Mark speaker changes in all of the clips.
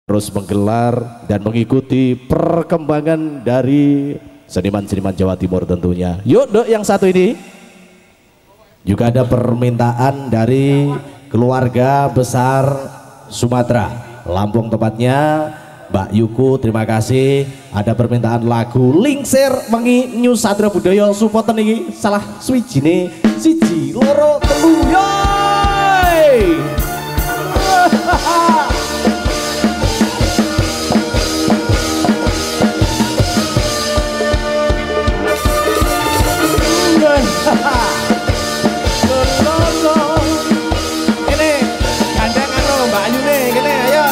Speaker 1: terus menggelar dan mengikuti perkembangan dari seniman-seniman Jawa Timur tentunya. Yuk dok, yang satu ini juga ada permintaan dari keluarga besar Sumatera, Lampung tepatnya. Mbak Yuku, terima kasih. Ada permintaan lagu Lingser Wengi New Satria Budaya support niki salah swijine siji loro telu yoy.
Speaker 2: Ini gandeng anu Mbak Ayu nih, gini ayo.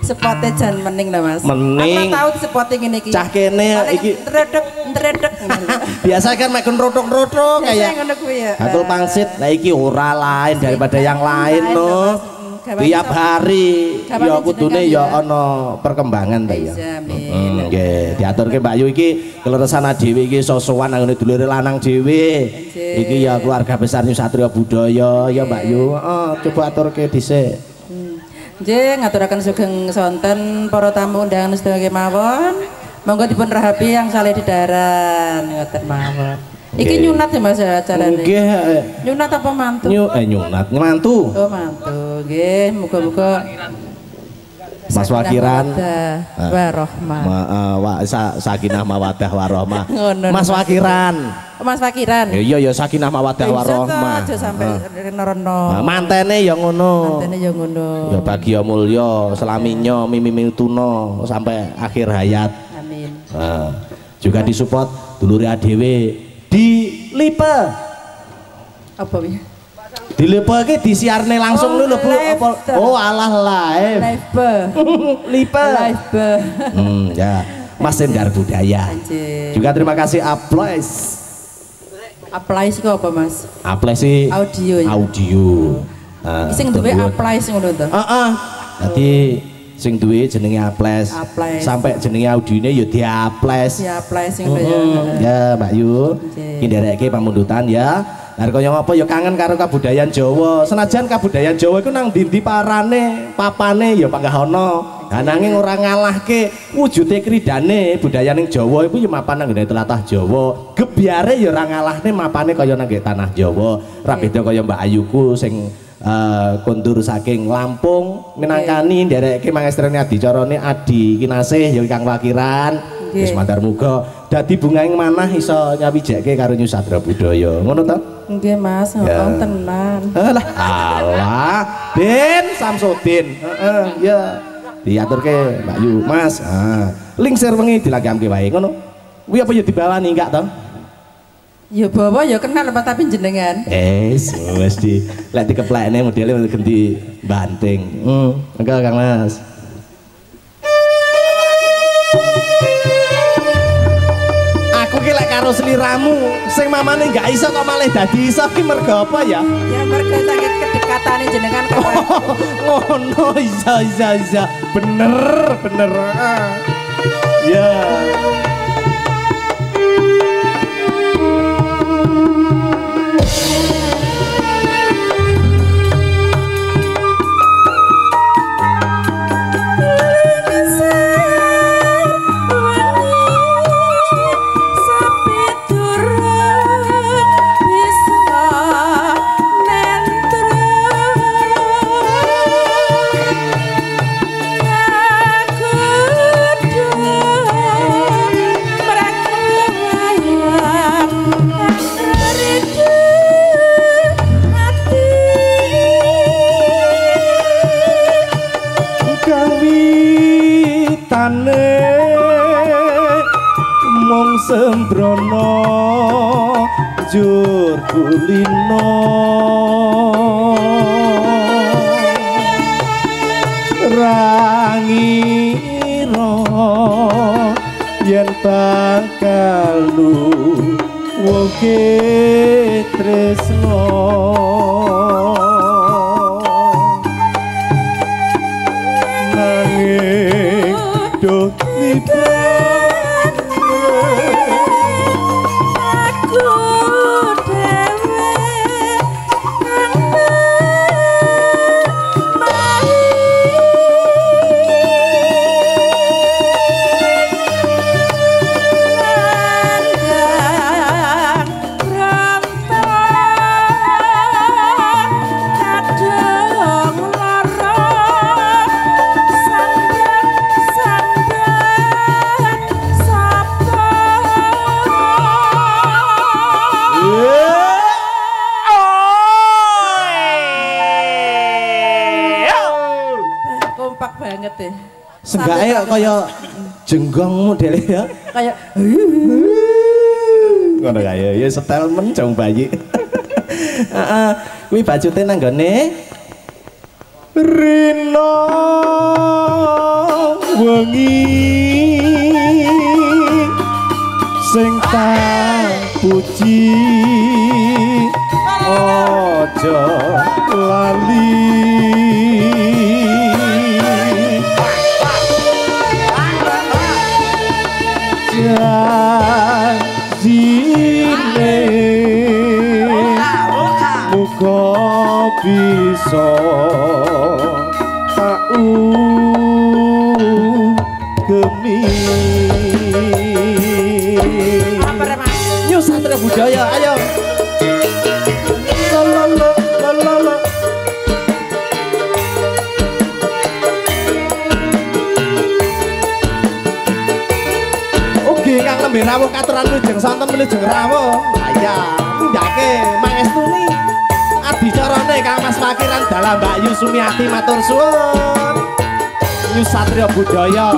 Speaker 3: Spotnya jan mening lah mas.
Speaker 1: Mening.
Speaker 3: Aku tahu spotnya gini iki.
Speaker 1: Cah kene iki
Speaker 3: ndredeg.
Speaker 1: biasa kan mek rotok-rotok kayak
Speaker 3: ngono kuwi ya.
Speaker 1: Hakul pangsit. Lah iki ora lain daripada yang lain no. Tiap hari ya kudune ya ana perkembangan ta ya. Nggih, diaturke Mbak Yu iki keleresan dhewe iki sosowan nang dulure lanang dhewe. Iki ya keluarga besar Satria Budaya ya Mbak Yu. Heeh, coba aturke dhisik.
Speaker 3: Nggih, ngaturaken sugeng sonten para tamu undangan sedaya mawon. Monggo dipun rahapi yang saleh didaran ngoten mawon. Iki nyunat ya Mas acarane.
Speaker 1: Nggih.
Speaker 3: Nyunat apa mantu?
Speaker 1: Nyunat, mantu.
Speaker 3: Oh, mantu. Nggih, muga-muga
Speaker 1: Mas Wakiran
Speaker 3: warohmah.
Speaker 1: Sakinah mawadah warohmah.
Speaker 3: Mas
Speaker 1: Wakiran.
Speaker 3: Mas Wakiran.
Speaker 1: Iya ya sakinah mawadah warohmah.
Speaker 3: Aja sampai reno-reno.
Speaker 1: Mantene ya ngono.
Speaker 3: Mantene ya ngono.
Speaker 1: Ya bahagia mulya, selaminya mimi tuna sampai akhir hayat.
Speaker 3: Amin.
Speaker 1: Juga disupport dulure dhewe di Lipe.
Speaker 3: Apa ya?
Speaker 1: Di Lipe iki disiarne langsung lho Bu. Apa? Oh alah live. Lipe.
Speaker 3: Live.
Speaker 1: Ya. Mas Sendar Budaya. Juga terima kasih Applies.
Speaker 3: Applies itu apa Mas?
Speaker 1: Applies sih
Speaker 3: audio ya?
Speaker 1: Audio.
Speaker 3: Sing duwe Applies ngono to?
Speaker 1: Heeh. Dadi sing duwe jenenge Applies. Sampai jenenge audione ya di-Applies.
Speaker 3: Di-Applies ngono ya.
Speaker 1: Ya Mbak Yu. Iki ndereke pamundutan ya. Lah kaya apa ya kangen karo kabudayan Jawa. Senajan kabudayan Jawa iku nang ndi-ndi parane, papane ya panggahono. Nanging ora ngalahke wujude kridane budaya ning Jawa iku ya mapan nang ngene tlatah Jawa. Gebyare ya ora ngalahne mapane kaya nang tanah Jawa. Ora beda kaya Mbak Ayuku sing kondur saking Lampung minangkani ndereke mangestrene adicarane Adi Kinasih ya Kang Wakiran. Wis matur muga dadi bungaing manah iso nyawijake karo New Satria Budaya. Ngono to?
Speaker 3: Nggih Mas, ngono tenan.
Speaker 1: Alah, Den Samsudin. Heeh, ya. Diaturke Mbak Yu, Mas. Lingser wengi dilagamke wae ngono. Kuwi apa ya dibawani enggak to?
Speaker 3: Ya bawa ya kenal apa tapi jenengan.
Speaker 1: Wis di lek dikeplekne modele ganti banting. Engko Kang Mas. Aku ki lek karo sliramu sing mamane enggak iso kok malah dadi iso ki mergo apa ya?
Speaker 3: Ya mergo saking kedekatane jenengan karo.
Speaker 1: Ngono iya. Bener. Ya. Mung sembrono banjur kulino rangira yen bakal luwuhe tresno nanging duh Seenggaknya kaya jenggong model ya
Speaker 3: kayak
Speaker 1: ngono kaya ya setelmen jong bayi kuwi bajute nang gone rino wengi sing tak puji aja lali janjine muga bisa tak ugemi Nyus Satria Budaya ayo lalala kang lembe rawuh katuran wilujeng sonten wilujeng rawuh aya ndake mangestuni adicarane Kang Mas Fakiran dalam Mbak Yu Sumiati matur suwun Nyus Satria Budaya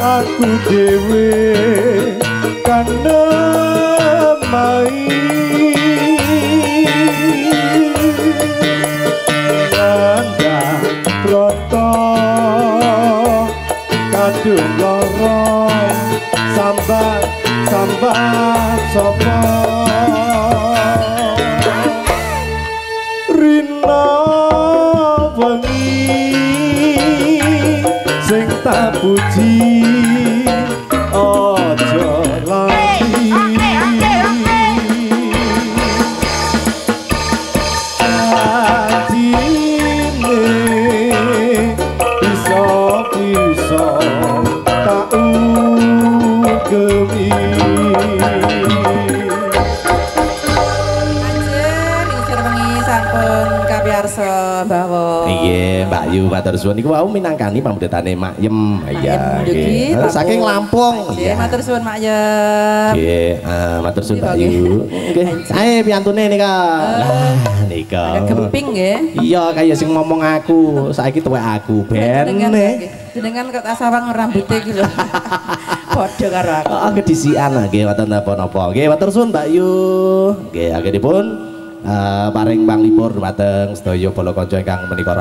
Speaker 1: aku dewe kan nemai nanda proto kadung lorong sambat sopo rina wengi sing tak puji aja lali ajine bisa tak ugemi iya Mbak Yu matur suwun niku wau minangkani pamudhetane Mak Yem iya nggih saking Lampung
Speaker 3: iya matur suwun Mak Yem
Speaker 1: nggih matur suwun Mbak Yu nggih sae piyantune nika nika
Speaker 3: gemping nggih
Speaker 1: iya kaya sing ngomong aku saiki tuwek aku ben
Speaker 3: jenengan kok asawang rambute iki lho padha karo aku
Speaker 1: kedisian nggih wonten napa-napa nggih matur suwun Mbak Yu nggih akhiripun paring panglipur dumateng sedaya bala kanca ingkang menika